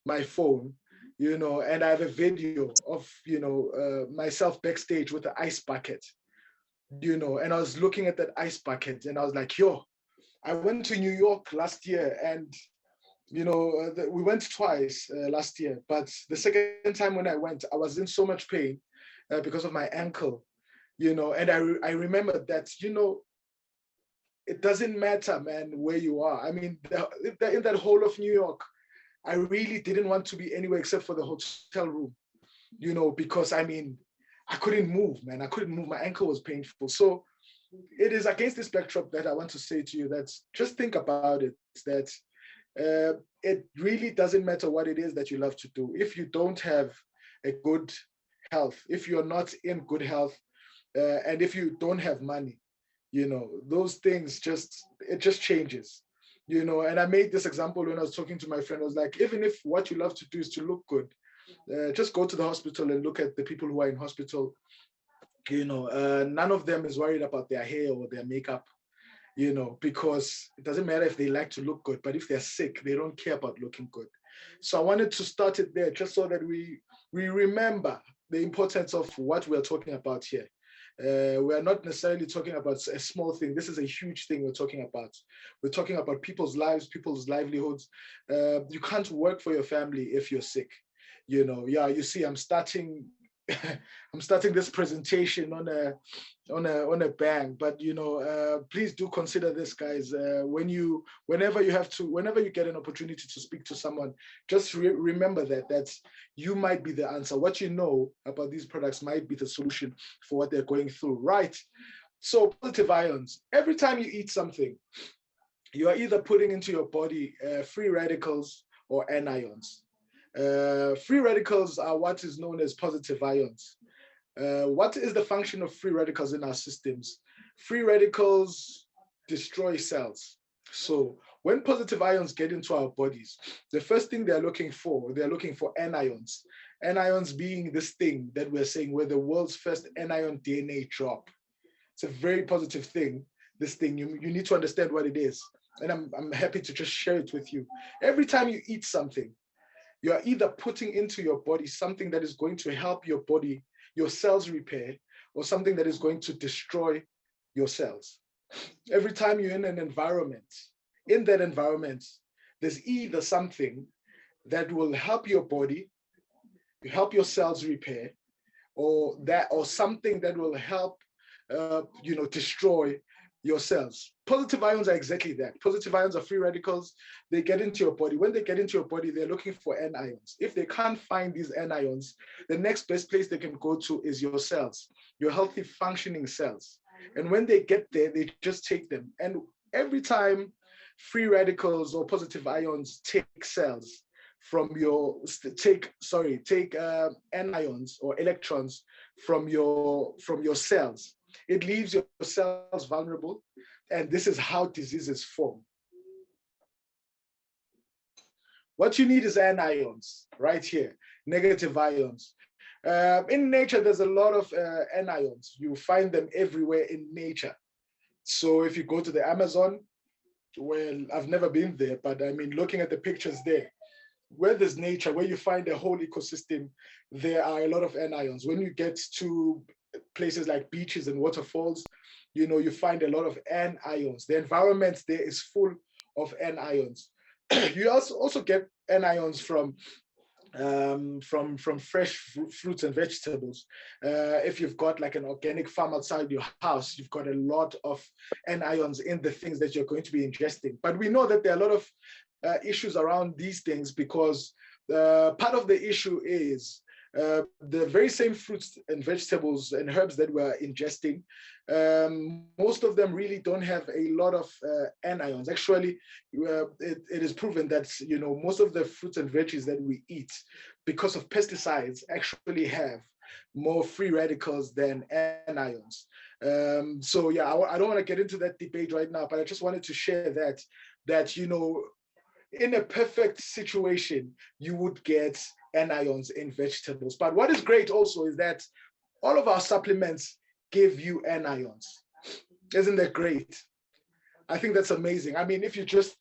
my phone, and I have a video of, myself backstage with the ice bucket, and I was looking at that ice bucket and I was like, yo, I went to New York last year and, we went twice last year, but the second time when I went, I was in so much pain because of my ankle, and I remembered that, it doesn't matter, man, where you are. I mean, in that whole of New York, I really didn't want to be anywhere except for the hotel room, because I mean, I couldn't move, man. I couldn't move. My ankle was painful. So it is against this backdrop that I want to say to you that just think about it, that it really doesn't matter what it is that you love to do. If you don't have a good health, if you're not in good health, and if you don't have money, those things it just changes, and I made this example when I was talking to my friend. I was like, even if what you love to do is to look good, just go to the hospital and look at the people who are in hospital. None of them is worried about their hair or their makeup, because it doesn't matter if they like to look good, but if they're sick, they don't care about looking good. So I wanted to start it there just so that we remember the importance of what we're talking about here. We are not necessarily talking about a small thing. This is a huge thing we're talking about. We're talking about people's lives, people's livelihoods. You can't work for your family if you're sick. Yeah, you see, I'm starting this presentation on a bang, but please do consider this, guys. Whenever you get an opportunity to speak to someone, just remember that you might be the answer. What you know about these products might be the solution for what they're going through, right? So positive ions. Every time you eat something, you are either putting into your body free radicals or anions. Free radicals are what is known as positive ions. What is the function of free radicals in our systems? Free radicals destroy cells. So when positive ions get into our bodies, the first thing they're looking for anions. Anions being this thing that we're saying, we're the world's first anion DNA drop. It's a very positive thing. This thing, you need to understand what it is. And I'm happy to just share it with you. Every time you eat something, you are either putting into your body something that is going to help your body, your cells repair, or something that is going to destroy your cells. Every time you're in an environment, in that environment, there's either something that will help your body, help your cells repair, or something that will help, destroy your cells. Positive ions are exactly that. Positive ions are free radicals. They get into your body. When they get into your body, they're looking for anions. If they can't find these anions, the next best place they can go to is your cells, your healthy functioning cells. And when they get there, they just take them. And every time free radicals or positive ions take cells from your, take anions or electrons from your cells, it leaves your cells vulnerable, and this is how diseases form. What you need is anions, right here, negative ions. In nature, there's a lot of anions. You find them everywhere in nature. So if you go to the Amazon, well, I've never been there, but I mean, looking at the pictures there, where there's nature, where you find a whole ecosystem, there are a lot of anions. When you get to places like beaches and waterfalls, you find a lot of anions. The environment there is full of anions. You also get anions from fresh fruits and vegetables. If you've got like an organic farm outside your house, you've got a lot of anions in the things that you're going to be ingesting. But we know that there are a lot of issues around these things, because part of the issue is the very same fruits and vegetables and herbs that we're ingesting, most of them really don't have a lot of anions. Actually, it is proven that most of the fruits and veggies that we eat, because of pesticides, actually have more free radicals than anions. So yeah, I don't want to get into that debate right now, but I just wanted to share that in a perfect situation, you would get anions in vegetables. But what is great also is that all of our supplements give you anions. Isn't that great? I think that's amazing. I mean, if you just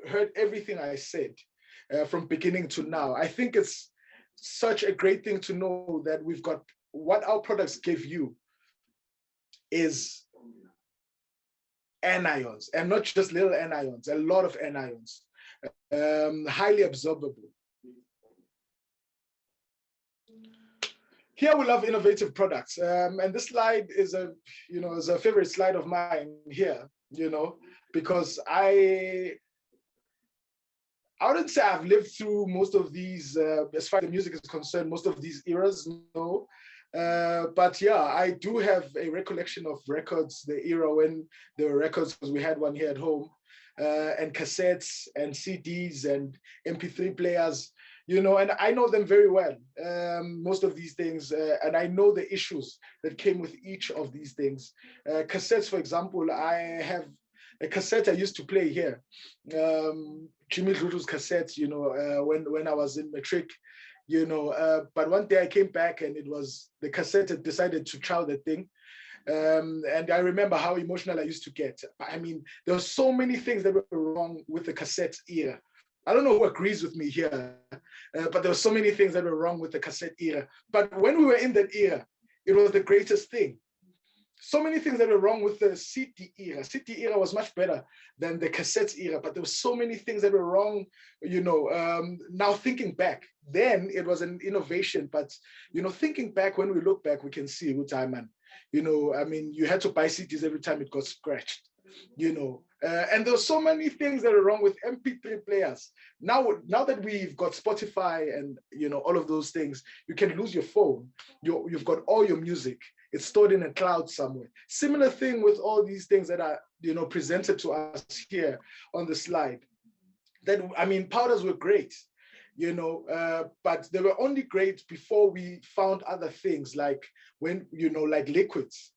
heard everything I said, from beginning to now. I think it's such a great thing to know that we've got what our products give you is anions, and not just little anions, a lot of anions, highly absorbable. Here we love innovative products, and this slide is a favorite slide of mine here, because I wouldn't say I've lived through most of these, as far as the music is concerned, most of these eras, no. But yeah, I do have a recollection of records, the era when there were records, because we had one here at home, and cassettes and CDs and MP3 players, and I know them very well, most of these things, and I know the issues that came with each of these things. Cassettes, for example, I have a cassette I used to play here, Jimmy Lutu's cassettes, when I was in matric, but one day I came back and it was the cassette had decided to chow the thing. And I remember how emotional I used to get. I mean, there were so many things that were wrong with the cassette era. I don't know who agrees with me here, but there were so many things that were wrong with the cassette era. But when we were in that era, it was the greatest thing. So many things that were wrong with the CD era. CD era was much better than the cassette era, but there were so many things that were wrong, now thinking back, then it was an innovation, but, thinking back, when we look back, we can see good time, man. I mean, you had to buy CDs every time it got scratched, and there were so many things that are wrong with MP3 players. Now that we've got Spotify and, all of those things, you can lose your phone. You've got all your music. It's stored in a cloud somewhere. Similar thing with all these things that are, presented to us here on the slide. Powders were great, but they were only great before we found other things like like liquids.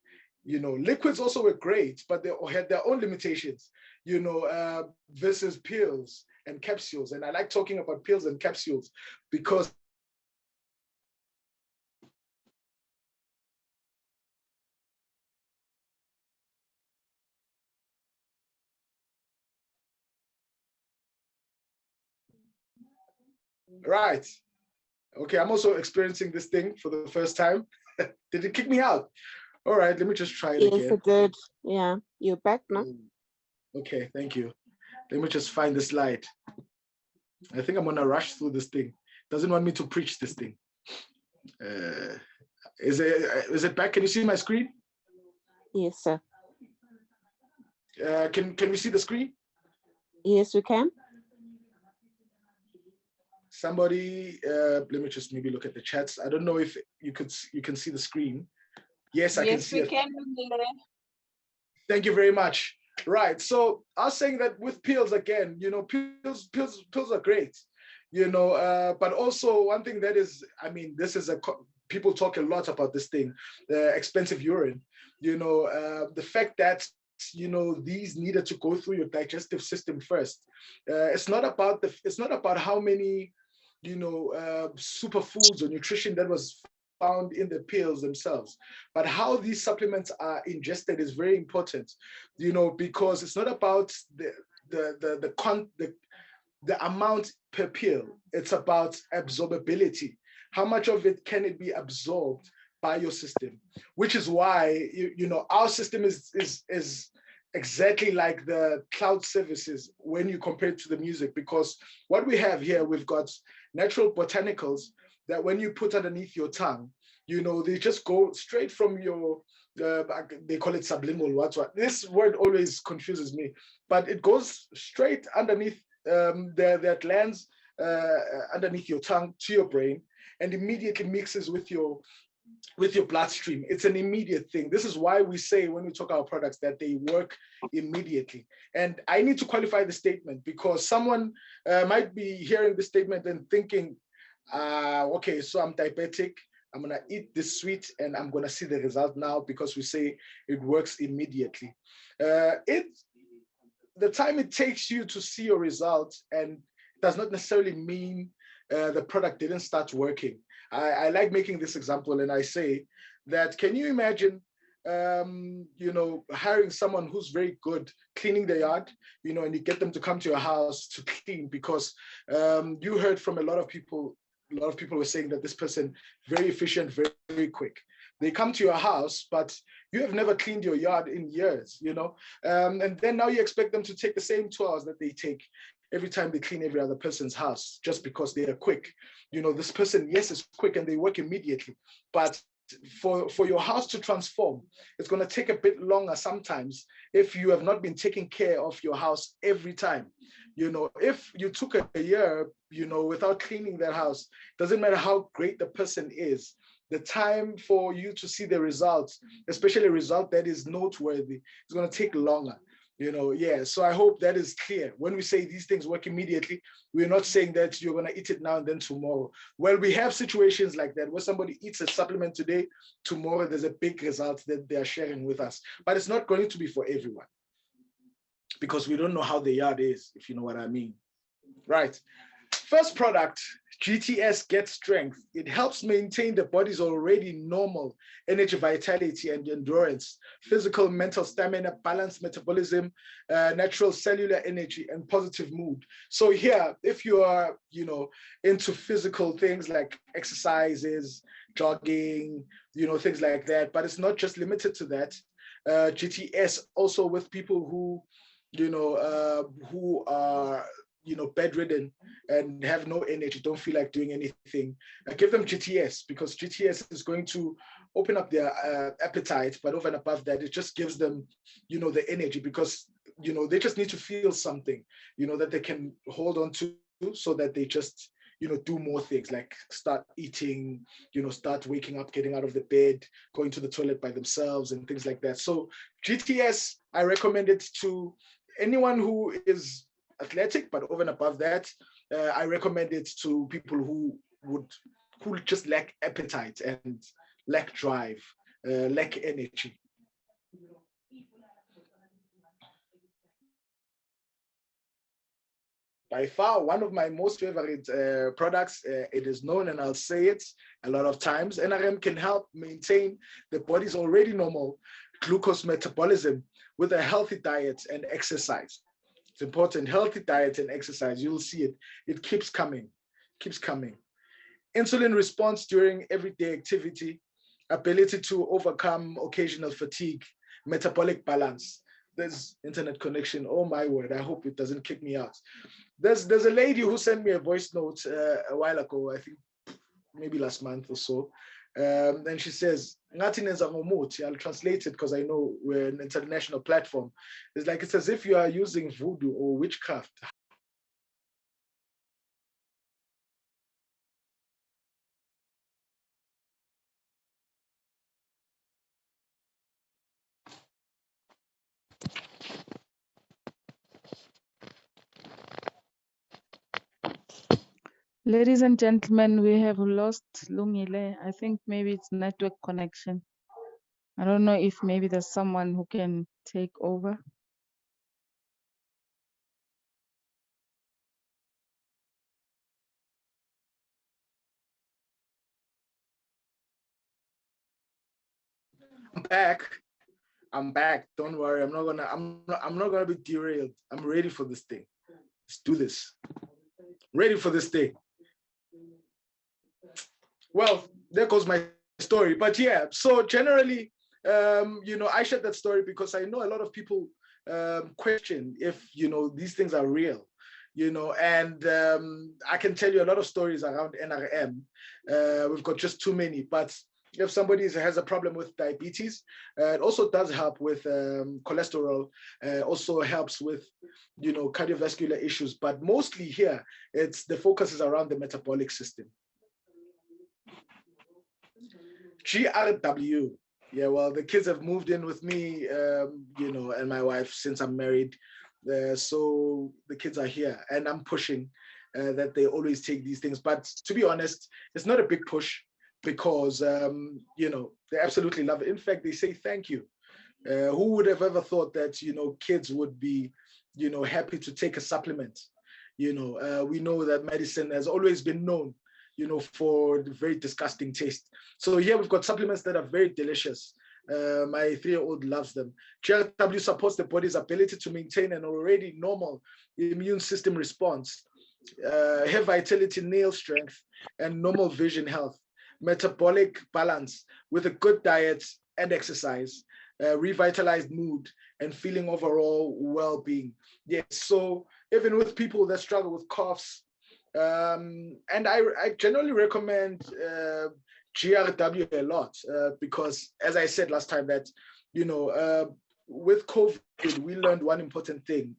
Liquids also were great, but they had their own limitations, versus pills and capsules. And I like talking about pills and capsules because right. Okay, I'm also experiencing this thing for the first time. Did it kick me out? All right, let me just try it again. Yes, it did. Yeah, you're back now. Okay, thank you. Let me just find the slide. I think I'm gonna rush through this thing. Doesn't want me to preach this thing. Is it back? Can you see my screen? Yes, sir. Can we see the screen? Yes, we can. Somebody, let me just maybe look at the chats. I don't know if you can see the screen. Yes, I can see it. Can. Thank you very much. Right. So I was saying that with pills again, pills are great, but also one thing that is, this is people talk a lot about this thing, expensive urine, the fact that these needed to go through your digestive system first. It's not about how many superfoods or nutrition that was found in the pills themselves, but how these supplements are ingested is very important, because it's not about the amount per pill. It's about absorbability. How much of it can it be absorbed by your system? Which is why our system is exactly like the cloud services when you compare it to the music, because what we have here, we've got natural botanicals that when you put underneath your tongue, they just go straight from your, they call it sublingual, what. This word always confuses me, but it goes straight underneath their glands, underneath your tongue to your brain, and immediately mixes with your bloodstream. It's an immediate thing. This is why we say when we talk about products that they work immediately. And I need to qualify the statement, because someone might be hearing the statement and thinking, okay, so I'm diabetic, I'm gonna eat this sweet and I'm gonna see the result now because we say it works immediately. The time it takes you to see your result and does not necessarily mean the product didn't start working. I like making this example, and I say that, can you imagine you know, hiring someone who's very good cleaning the yard, you know, and you get them to come to your house to clean, because you heard from a lot of people were saying that this person very efficient, very, very quick. They come to your house, but you have never cleaned your yard in years, you know, and then now you expect them to take the same 2 hours that they take every time they clean every other person's house just because they are quick. You know, this person, yes, is quick and they work immediately, but for your house to transform, it's going to take a bit longer sometimes if you have not been taking care of your house every time. You know, if you took a year, you know, without cleaning that house, doesn't matter how great the person is, the time for you to see the results, especially a result that is noteworthy, is going to take longer. You know, yeah. So I hope that is clear. When we say these things work immediately, we're not saying that you're going to eat it now and then tomorrow. Well, we have situations like that where somebody eats a supplement today, tomorrow there's a big result that they are sharing with us. But it's not going to be for everyone, because we don't know how the yard is, if you know what I mean. Right. First product, GTS Get Strength. It helps maintain the body's already normal energy, vitality, and endurance, physical, mental stamina, balanced metabolism, natural cellular energy, and positive mood. So here, if you are, you know, into physical things like exercises, jogging, you know, things like that, but it's not just limited to that. GTS also with people who, you know, who are, you know, bedridden and have no energy, don't feel like doing anything, give them GTS, because GTS is going to open up their appetite, but over and above that, it just gives them, you know, the energy, because, you know, they just need to feel something, you know, that they can hold on to, so that they just, you know, do more things like start eating, you know, start waking up, getting out of the bed, going to the toilet by themselves and things like that. So GTS, I recommend it to anyone who is athletic, but over and above that, I recommend it to people who just lack appetite and lack drive, lack energy. By far, one of my most favorite products, it is known, and I'll say it a lot of times, NRM can help maintain the body's already normal glucose metabolism with a healthy diet and exercise. It's important, healthy diet and exercise. You'll see it. It keeps coming, keeps coming. Insulin response during everyday activity, ability to overcome occasional fatigue, metabolic balance. There's internet connection. Oh my word! I hope it doesn't kick me out. There's a lady who sent me a voice note a while ago. I think maybe last month or so. And she says, I'll translate it because I know we're an international platform. It's like, it's as if you are using voodoo or witchcraft. Ladies and gentlemen, we have lost Lungile. I think maybe it's network connection. I don't know if maybe there's someone who can take over. I'm back. I'm back. Don't worry. I'm not gonna be derailed. I'm ready for this thing. Let's do this. Ready for this thing. Well, there goes my story. But yeah, so generally, you know, I shared that story because I know a lot of people question if, you know, these things are real, you know, and I can tell you a lot of stories around NRM. We've got just too many, but if somebody has a problem with diabetes, it also does help with cholesterol, also helps with, you know, cardiovascular issues, but mostly here, the focus is around the metabolic system. GRW. Yeah, well, the kids have moved in with me, you know, and my wife since I'm married. So the kids are here, and I'm pushing that they always take these things. But to be honest, it's not a big push because, you know, they absolutely love it. In fact, they say thank you. Who would have ever thought that, you know, kids would be, you know, happy to take a supplement? You know, we know that medicine has always been known, you know, for the very disgusting taste. So here we've got supplements that are very delicious. My 3-year-old loves them. GRW supports the body's ability to maintain an already normal immune system response, hair vitality, nail strength, and normal vision health, metabolic balance with a good diet and exercise, revitalized mood, and feeling overall well-being. Yes, so even with people that struggle with coughs, and I generally recommend GRW a lot because, as I said last time, that with COVID, we learned one important thing: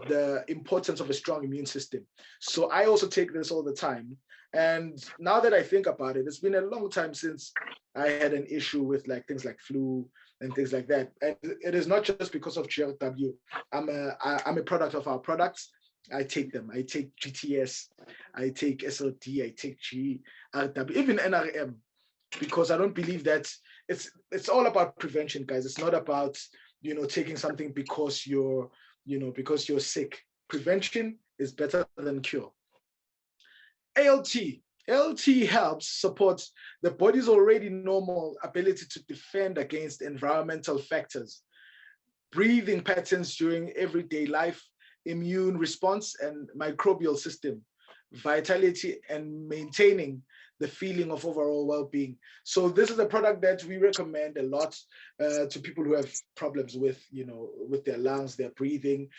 the importance of a strong immune system. So I also take this all the time. And now that I think about it, it's been a long time since I had an issue with like things like flu and things like that. And it is not just because of GRW. I'm a product of our products. I take them. I take GTS, I take SLD, I take GRW, even NRM, because I don't believe that it's all about prevention, guys. It's not about taking something because you're sick. Prevention is better than cure. ALT. ALT helps support the body's already normal ability to defend against environmental factors, breathing patterns during everyday life, immune response and microbial system, vitality, and maintaining the feeling of overall well-being. So this is a product that we recommend a lot to people who have problems with their lungs, their breathing,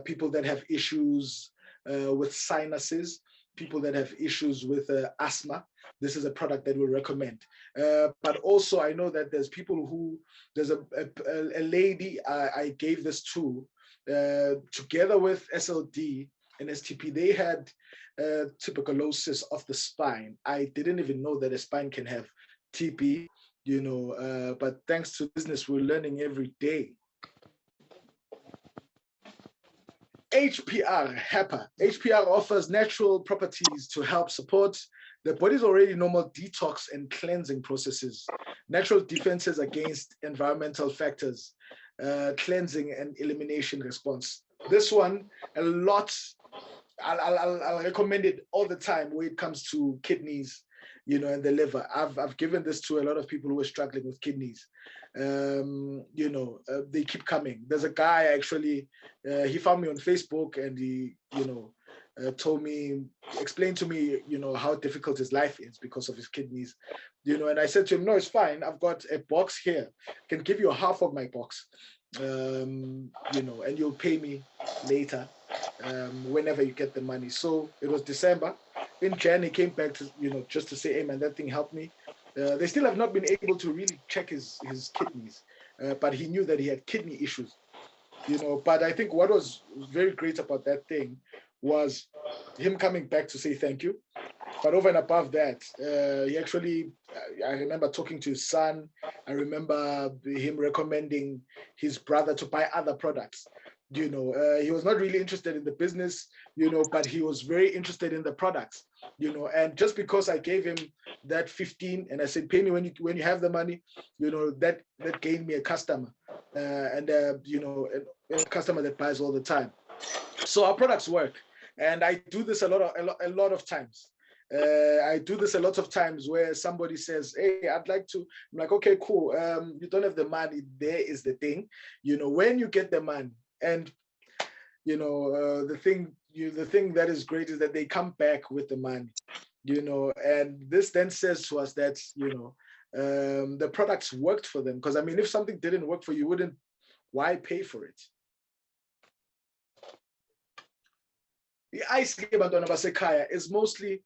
people that have issues with sinuses, people that have issues with asthma. This is a product that we recommend. But also I know that there's a lady I gave this to, together with SLD and STP. They had tuberculosis of the spine. I didn't even know that a spine can have TB, but thanks to business, we're learning every day. HPR, HAPA. HPR offers natural properties to help support the body's already normal detox and cleansing processes, natural defenses against environmental factors, cleansing and elimination response. This one, a lot, I'll recommend it all the time when it comes to kidneys, and the liver. I've given this to a lot of people who are struggling with kidneys. They keep coming. There's a guy actually, he found me on Facebook and he, explained to me, how difficult his life is because of his kidneys, and I said to him, no, it's fine. I've got a box here. I can give you half of my box, and you'll pay me later, whenever you get the money. So it was December. In Jan, he came back to, just to say, hey man, that thing helped me. They still have not been able to really check his kidneys, but he knew that he had kidney issues, But I think what was very great about that thing was him coming back to say thank you. But over and above that, he actually, I remember talking to his son. I remember him recommending his brother to buy other products. He was not really interested in the business, but he was very interested in the products, and just because I gave him that 15 and I said, pay me when you have the money, that gained me a customer, and a customer that buys all the time. So our products work. And I do this a lot of times. I do this a lot of times where somebody says, hey, I'd like to, I'm like, okay, cool. You don't have the money. There is the thing, when you get the money, and the thing that is great is that they come back with the money, and this then says to us that the products worked for them. Because I mean, if something didn't work for you, why pay for it? The ice is mostly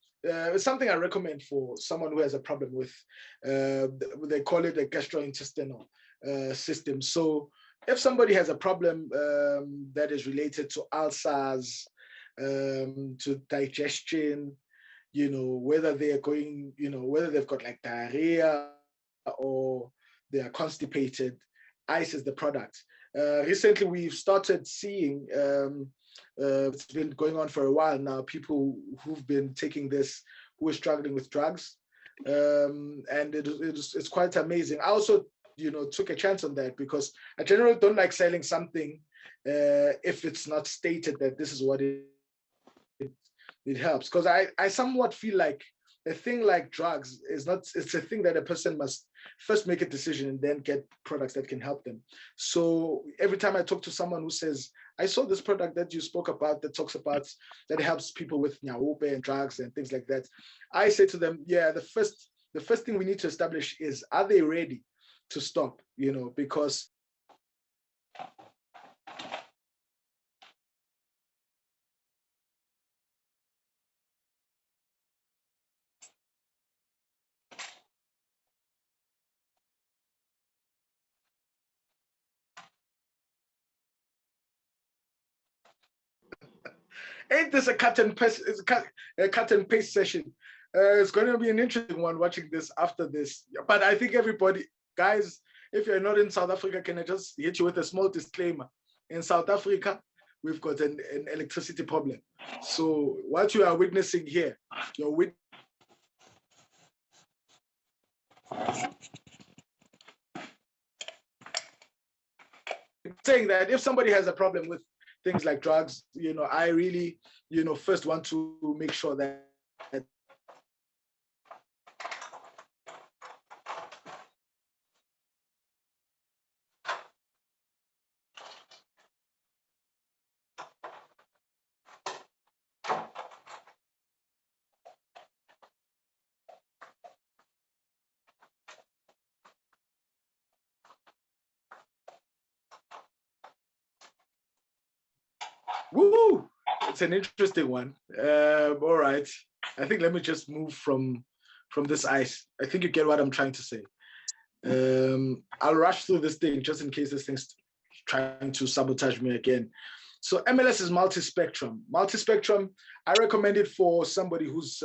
something I recommend for someone who has a problem with, they call it a gastrointestinal system. So if somebody has a problem that is related to ulcers, to digestion, whether they are going, whether they've got like diarrhea or they are constipated, ice is the product. Recently, we've started seeing, it's been going on for a while now, people who've been taking this, who are struggling with drugs, and it's quite amazing. I also, took a chance on that because I generally don't like selling something if it's not stated that this is what it helps. Because I somewhat feel like a thing like drugs is not, it's a thing that a person must first make a decision and then get products that can help them. So every time I talk to someone who says, I saw this product that you spoke about that talks about, that helps people with nyaope and drugs and things like that, I say to them, yeah, the first thing we need to establish is, are they ready to stop? You know, because ain't this a cut and paste? It's a cut and paste session. It's going to be an interesting one watching this after this. But I think everybody, guys, if you're not in South Africa, can I just hit you with a small disclaimer? In South Africa, we've got an electricity problem. So what you are witnessing here, you're saying that if somebody has a problem with things like drugs, you know, I really, you know, first want to make sure that woo, it's an interesting one. All right, I think let me just move from this ice. I think you get what I'm trying to say. I'll rush through this thing just in case this thing's trying to sabotage me again. So MLS is multi-spectrum. Multi-spectrum, I recommend it for somebody who's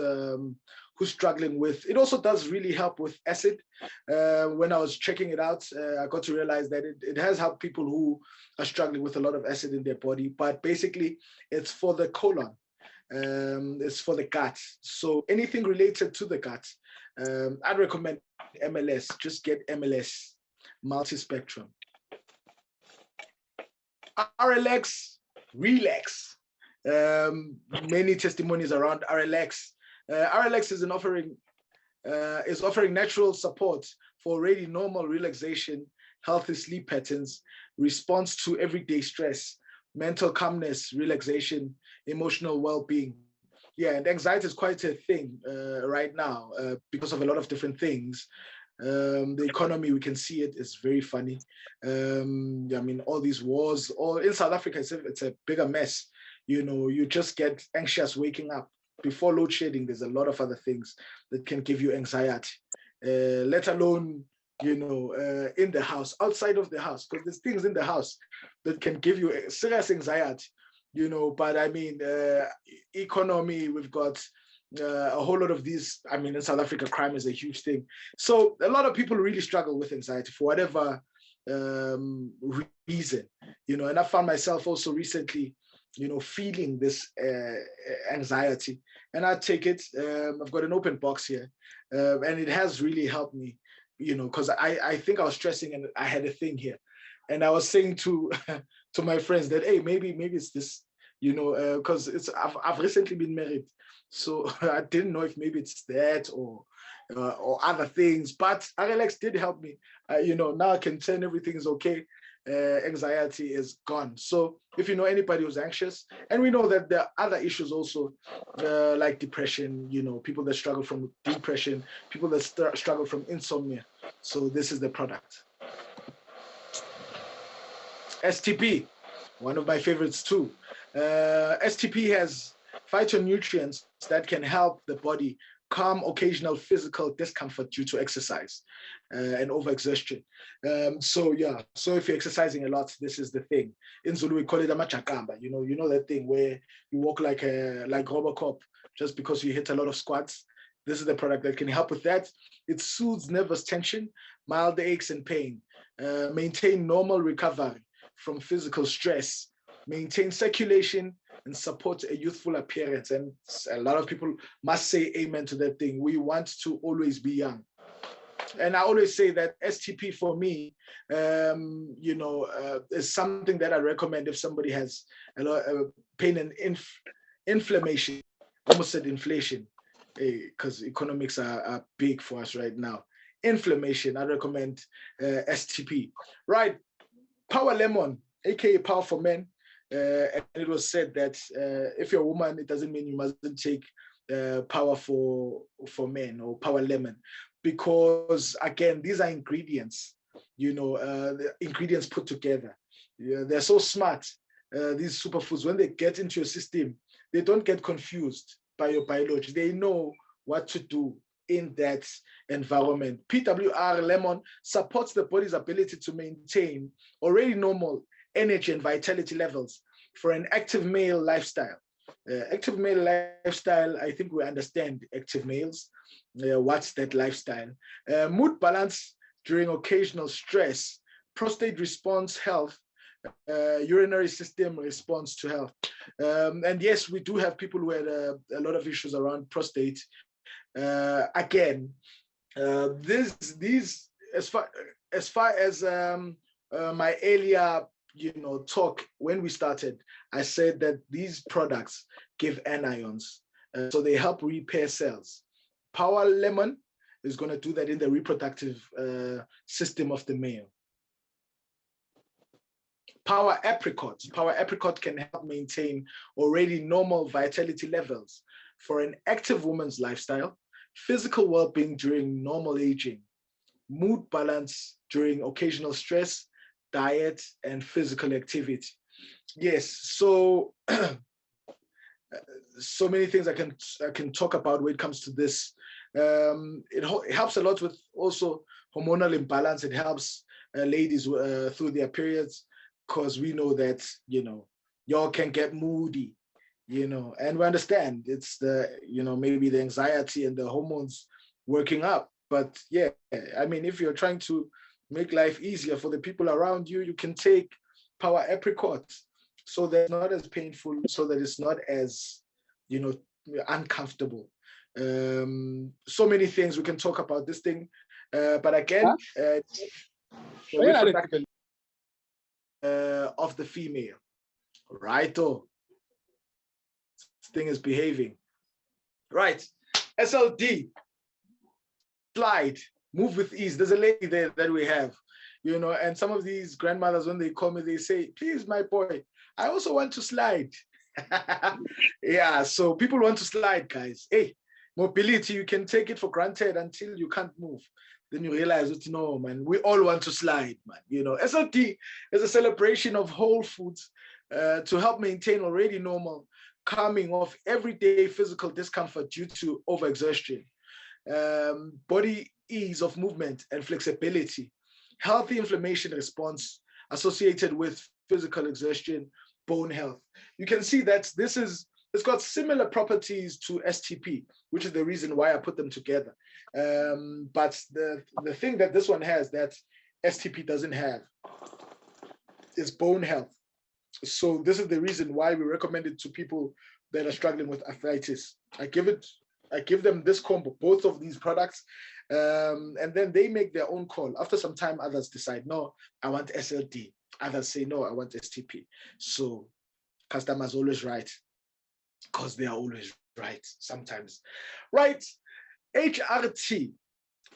struggling with. It also does really help with acid. When I was checking it out, I got to realize that it has helped people who are struggling with a lot of acid in their body. But basically, it's for the colon. It's for the gut. So anything related to the gut, I'd recommend MLS. Just get MLS, multi-spectrum. RLX, relax. Many testimonies around RLX. RLX is offering natural support for already normal relaxation, healthy sleep patterns, response to everyday stress, mental calmness, relaxation, emotional well-being. Yeah, and anxiety is quite a thing right now because of a lot of different things. The economy, we can see it, is very funny. I mean, all these wars, all in South Africa, it's a bigger mess. You know, you just get anxious waking up. Before load shedding, there's a lot of other things that can give you anxiety, let alone, you know, in the house, outside of the house, because there's things in the house that can give you serious anxiety, you know. But I mean, economy, we've got a whole lot of these. I mean, in South Africa, crime is a huge thing. So a lot of people really struggle with anxiety for whatever reason, you know, and I found myself also recently, you know, feeling this anxiety, and I take it. I've got an open box here, and it has really helped me, you know, because I think I was stressing and I had a thing here, and I was saying to to my friends that, hey, maybe it's this, you know, because I've recently been married, so I didn't know if maybe it's that or other things, but RLX did help me. You know, now I can turn everything's okay. Anxiety is gone. So if you know anybody who's anxious, and we know that there are other issues also, like depression, you know, people that struggle from depression, people that struggle from insomnia. So this is the product. STP, one of my favorites too. STP has phytonutrients that can help the body calm occasional physical discomfort due to exercise and overexertion. So yeah, so if you're exercising a lot, this is the thing. In Zulu, we call it a machakamba. You know that thing where you walk like Robocop just because you hit a lot of squats. This is the product that can help with that. It soothes nervous tension, mild aches and pain, maintain normal recovery from physical stress, maintain circulation, and support a youthful appearance. And a lot of people must say amen to that thing. We want to always be young. And I always say that STP for me, you know, is something that I recommend if somebody has a lot of pain and inflammation, almost said inflation. because economics are big for us right now. Inflammation, I recommend STP. Right, Power Lemon, aka Power for Men. And it was said that if you're a woman, it doesn't mean you mustn't take Power for Men or Power Lemon, because again, these are ingredients, the ingredients put together. Yeah, they're so smart. These superfoods, when they get into your system, they don't get confused by your biology. They know what to do in that environment. PWR Lemon supports the body's ability to maintain already normal energy and vitality levels for an active male lifestyle. Active male lifestyle, I think we understand active males. What's that lifestyle? Mood balance during occasional stress, prostate response health, urinary system response to health. And yes, we do have people who had a lot of issues around prostate. Again, these as far as my earlier talk when we started, I said that these products give anions, so they help repair cells. Power Lemon is going to do that in the reproductive system of the male. Power Apricot. Power Apricot can help maintain already normal vitality levels for an active woman's lifestyle, physical well-being during normal aging, mood balance during occasional stress, diet, and physical activity. Yes, so so many things I can talk about when it comes to this. It helps a lot with also hormonal imbalance. It helps ladies through their periods, because we know that y'all can get moody, and we understand it's the maybe the anxiety and the hormones working up. But yeah, I mean, if you're trying to make life easier for the people around you, you can take Power Apricot, so that's not as painful, so that it's not as uncomfortable. So many things we can talk about this thing, but again, the reproductive of the female, right? Oh, this thing is behaving right. SLD, slide, move with ease. There's a lady there that we have, and some of these grandmothers, when they call me, they say, please, my boy, I also want to slide. Yeah, so people want to slide, guys. Hey, mobility, you can take it for granted until you can't move. Then you realize that, no, man, we all want to slide, man. SLD is a celebration of whole foods to help maintain already normal calming of everyday physical discomfort due to overexertion, body ease of movement and flexibility, healthy inflammation response associated with physical exertion, bone health. You can see that it's got similar properties to STP, which is the reason why I put them together. But the thing that this one has that STP doesn't have is bone health. So this is the reason why we recommend it to people that are struggling with arthritis. I give them this combo, both of these products, and then they make their own call. After some time, others decide, no, I want SLD. Others say, no, I want STP. So customers always right, because they are always right sometimes. Right, HRT.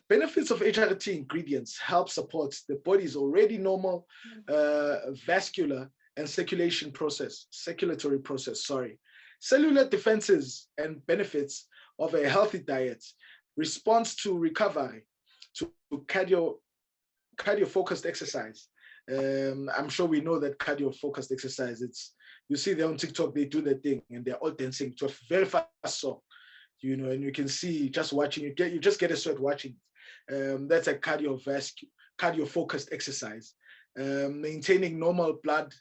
Benefits of HRT ingredients help support the body's already normal vascular and circulatory process, cellular defenses and benefits of a healthy diet, response to recovery, to cardio-focused exercise. I'm sure we know that cardio-focused exercise, you see them on TikTok, they do their thing and they're all dancing to a very fast song, and you can see just watching, you just get a sweat watching. That's a cardio-focused exercise, maintaining normal blood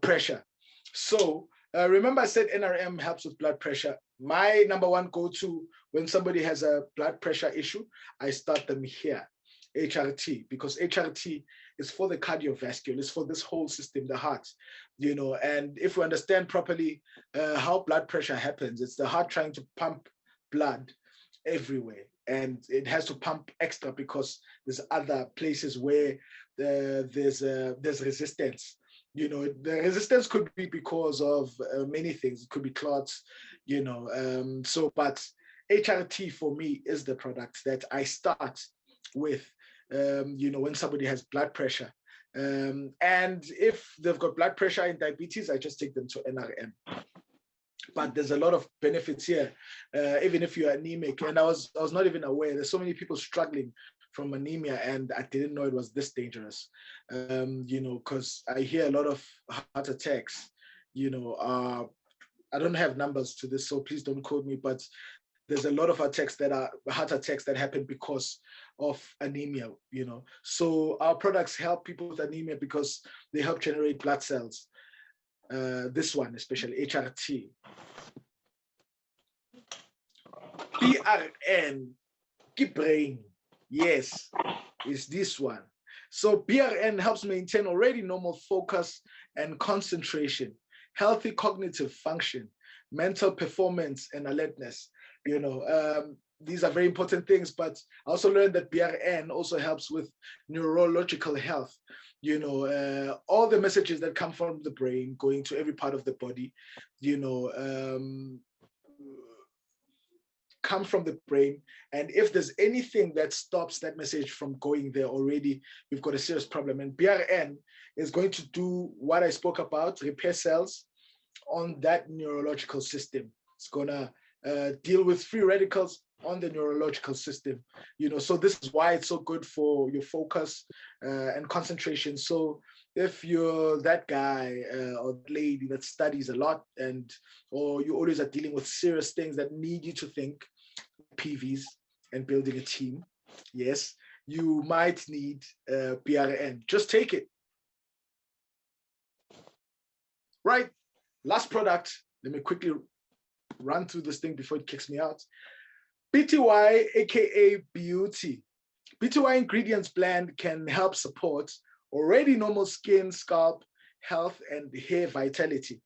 pressure. So remember I said NRM helps with blood pressure. My number one go-to when somebody has a blood pressure issue, I start them here, HRT, because HRT is for the cardiovascular, it's for this whole system, the heart, and if we understand properly how blood pressure happens, it's the heart trying to pump blood everywhere, and it has to pump extra because there's other places where there's resistance. The resistance could be because of many things. It could be clots, but HRT for me is the product that I start with, when somebody has blood pressure. And if they've got blood pressure and diabetes, I just take them to NRM. But there's a lot of benefits here, even if you're anemic. And I was not even aware. There's so many people struggling from anemia, and I didn't know it was this dangerous. Because I hear a lot of heart attacks. I don't have numbers to this, so please don't quote me. But there's a lot of heart attacks that happen because of anemia. So our products help people with anemia because they help generate blood cells. This one, especially HRT. BRN, keep brain. Yes, is this one. So BRN helps maintain already normal focus and concentration, healthy cognitive function, mental performance, and alertness. These are very important things, but I also learned that BRN also helps with neurological health. All the messages that come from the brain going to every part of the body, come from the brain. And if there's anything that stops that message from going there already, we've got a serious problem. And BRN is going to do what I spoke about, repair cells on that neurological system. It's gonna deal with free radicals on the neurological system. So this is why it's so good for your focus and concentration. So if you're that guy or lady that studies a lot, or you always are dealing with serious things that need you to think, PVs and building a team, yes, you might need BRN. Just take it. Right, last product. Let me quickly run through this thing before it kicks me out. BTY, aka Beauty. BTY Ingredients Blend can help support already normal skin, scalp health, and hair vitality.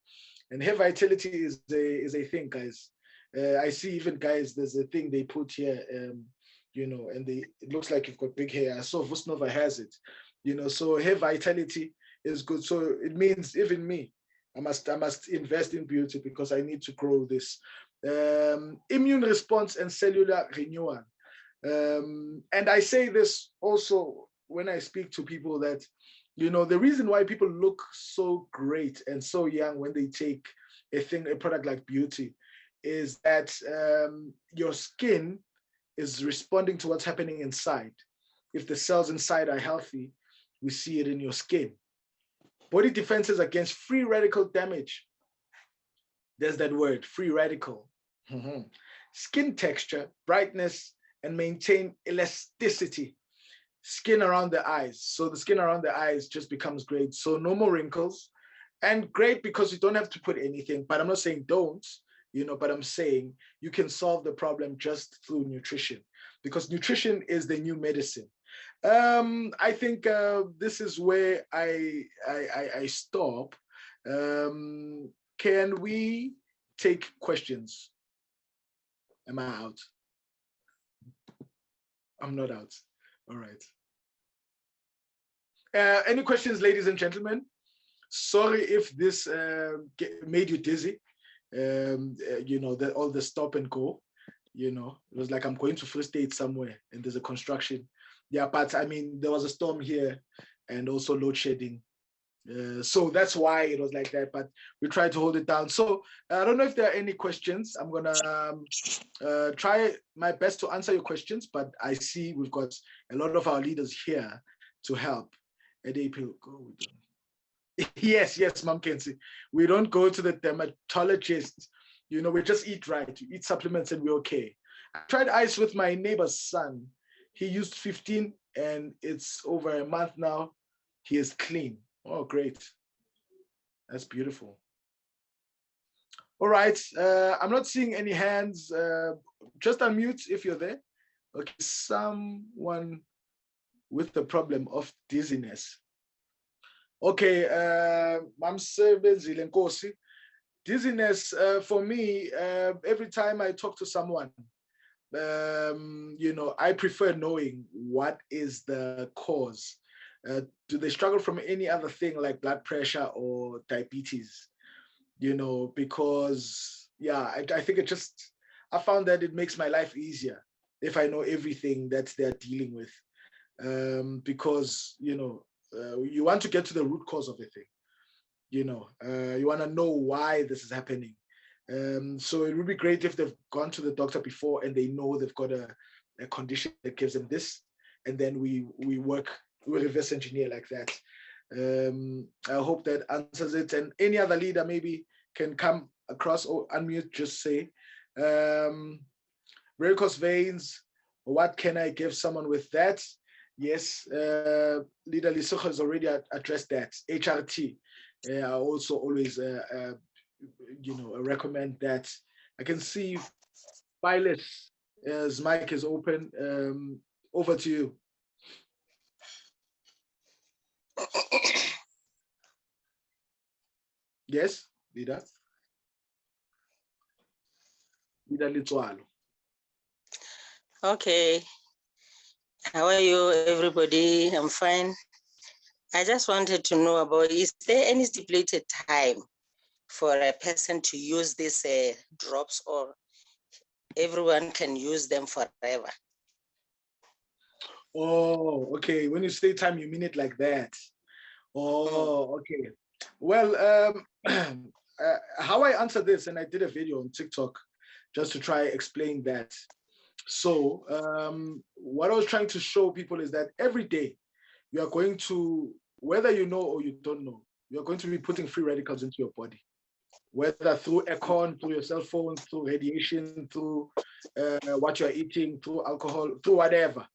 And hair vitality is a thing, guys. I see even guys, there's a thing they put here, and it looks like you've got big hair. I saw Vusnova has it, so hair vitality is good. So it means even me, I must invest in beauty because I need to grow this. Immune response and cellular renewal. And I say this also when I speak to people that, the reason why people look so great and so young when they take a product like beauty is that your skin is responding to what's happening inside. If the cells inside are healthy, we see it in your skin. Body defenses against free radical damage. There's that word, free radical. Skin texture, brightness, and maintain elasticity. Skin around the eyes. So the skin around the eyes just becomes great. So no more wrinkles. And great because you don't have to put anything, but I'm not saying don't, but I'm saying you can solve the problem just through nutrition, because nutrition is the new medicine. I think this is where I stop. Can we take questions? Am I out? I'm not out. All right. Any questions, ladies and gentlemen? Sorry if this made you dizzy. All the stop and go. It was like I'm going to Free State somewhere and there's a construction. Yeah, but I mean, there was a storm here and also load shedding. So that's why it was like that, but we tried to hold it down. So I don't know if there are any questions. I'm gonna try my best to answer your questions, but I see we've got a lot of our leaders here to help at APLGO. Yes, Mom Kenzie. We don't go to the dermatologist. We just eat right. We eat supplements and we're okay. I tried ice with my neighbor's son. He used 15 and it's over a month now. He is clean. Oh, great. That's beautiful. All right. I'm not seeing any hands. Just unmute if you're there. Okay. Someone with the problem of dizziness. Okay. Dizziness for me, every time I talk to someone, I prefer knowing what is the cause. Do they struggle from any other thing like blood pressure or diabetes? Because I think I found that it makes my life easier if I know everything that they're dealing with. Because, you want to get to the root cause of the thing. You want to know why this is happening. So it would be great if they've gone to the doctor before and they know they've got a condition that gives them this, and then we reverse engineer like that. I hope that answers it. And any other leader maybe can come across or unmute, just say, varicose veins, what can I give someone with that? Yes, Leader Lissoch has already addressed that. HRT, I also always, recommend that. I can see Silas, his mic is open. Over to you. Yes, Leader. Leader Litsualo. Okay. How are you, everybody? I'm fine. I just wanted to know about, is there any stipulated time for a person to use these drops, or everyone can use them forever? Oh, okay. When you say time, you mean it like that. Oh, okay. Well, how I answer this, and I did a video on TikTok just to try explain that. So what I was trying to show people is that every day you are going to, whether you know or you don't know, you're going to be putting free radicals into your body, whether through aircon, through your cell phone, through radiation, through what you're eating, through alcohol, through whatever.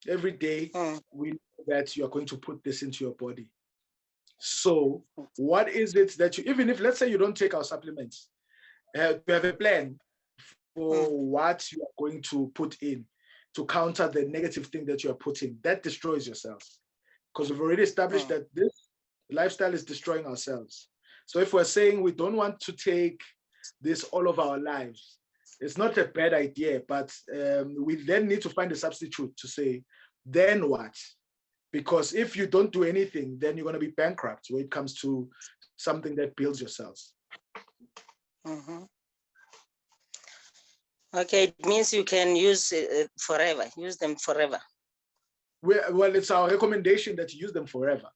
Every day we know that you are going to put this into your body. So what is it that you, even if, let's say you don't take our supplements, you have a plan for what you are going to put in to counter the negative thing that you are putting, that destroys your cells. Because we've already established that this lifestyle is destroying our cells. So if we're saying we don't want to take this all of our lives, it's not a bad idea, but we then need to find a substitute to say, then what? Because if you don't do anything, then you're going to be bankrupt when it comes to something that builds your cells. Okay, it means you can use forever, use them forever. Well, it's our recommendation that you use them forever,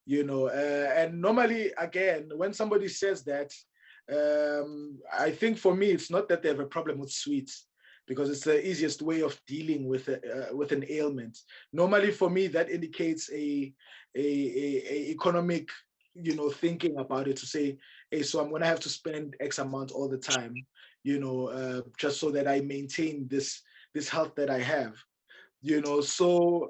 and normally, again, when somebody says that, I think for me, it's not that they have a problem with sweets, because it's the easiest way of dealing with an ailment. Normally, for me, that indicates a economic, thinking about it, to say, hey, so I'm going to have to spend X amount all the time, just so that I maintain this health that I have. So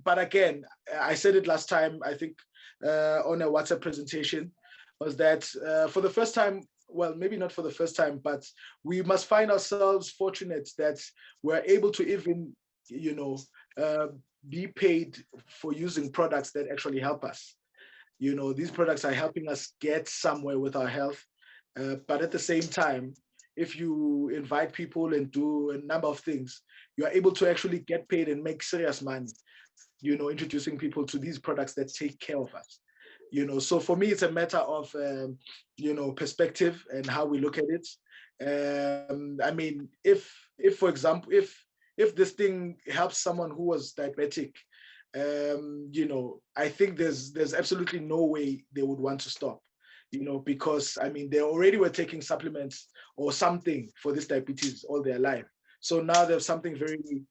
but again, I said it last time, I think, on a WhatsApp presentation, was that for the first time, well, maybe not for the first time, but we must find ourselves fortunate that we're able to even, be paid for using products that actually help us. These products are helping us get somewhere with our health, but at the same time, if you invite people and do a number of things, you are able to actually get paid and make serious money, introducing people to these products that take care of us. So for me, it's a matter of, perspective and how we look at it. I mean, if for example, if this thing helps someone who was diabetic, I think there's absolutely no way they would want to stop. Because I mean, they already were taking supplements or something for this diabetes all their life. So now there's something very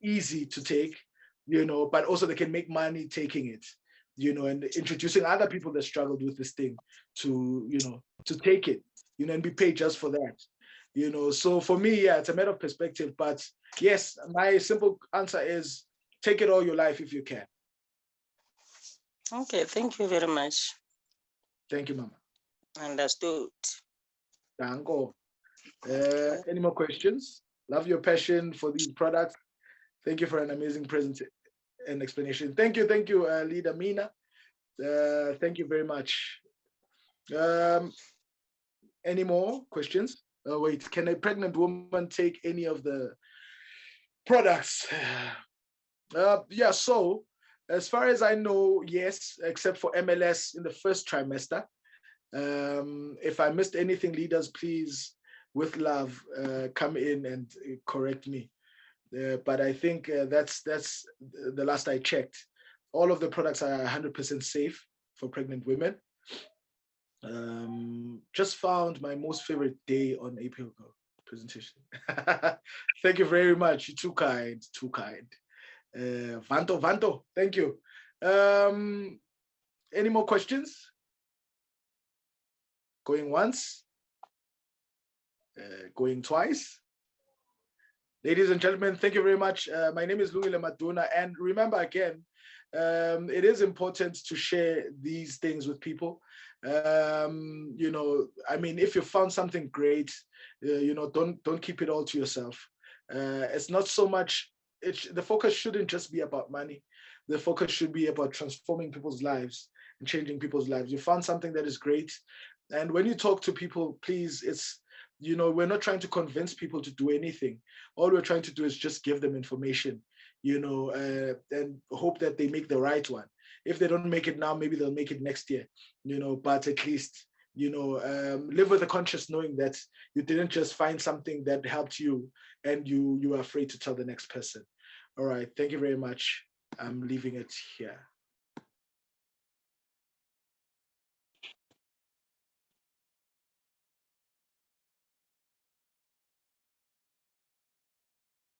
easy to take, but also they can make money taking it, and introducing other people that struggled with this thing to, to take it, and be paid just for that. So for me, yeah, it's a matter of perspective, but yes, my simple answer is take it all your life if you can. Okay, thank you very much. Thank you, Mama. Understood. Dango. Any more questions? Love your passion for these products. Thank you for an amazing presentation and explanation. Thank you, Leader Mina. Thank you very much. Any more questions? Wait, can a pregnant woman take any of the products? Yeah, so as far as I know, yes, except for MLS in the first trimester. If I missed anything, leaders, please, with love, come in and correct me. But I think that's the last I checked. All of the products are 100% safe for pregnant women. Just found my most favorite day on APLGO presentation. Thank you very much. You're too kind, too kind. Vanto, thank you. Any more questions? Going once? Going twice? Ladies and gentlemen, thank you very much. My name is Lungile Maduna, and remember again, it is important to share these things with people. You know, I mean, if you found something great, you know, don't keep it all to yourself. It's not so much. The focus shouldn't just be about money. The focus should be about transforming people's lives and changing people's lives. You found something that is great, and when you talk to people, please, it's, you know, we're not trying to convince people to do anything. All we're trying to do is just give them information, you know, and hope that they make the right one. If they don't make it now, maybe they'll make it next year, you know, but at least, you know, live with the conscious knowing that you didn't just find something that helped you and you are afraid to tell the next person. All right, thank you very much. I'm leaving it here.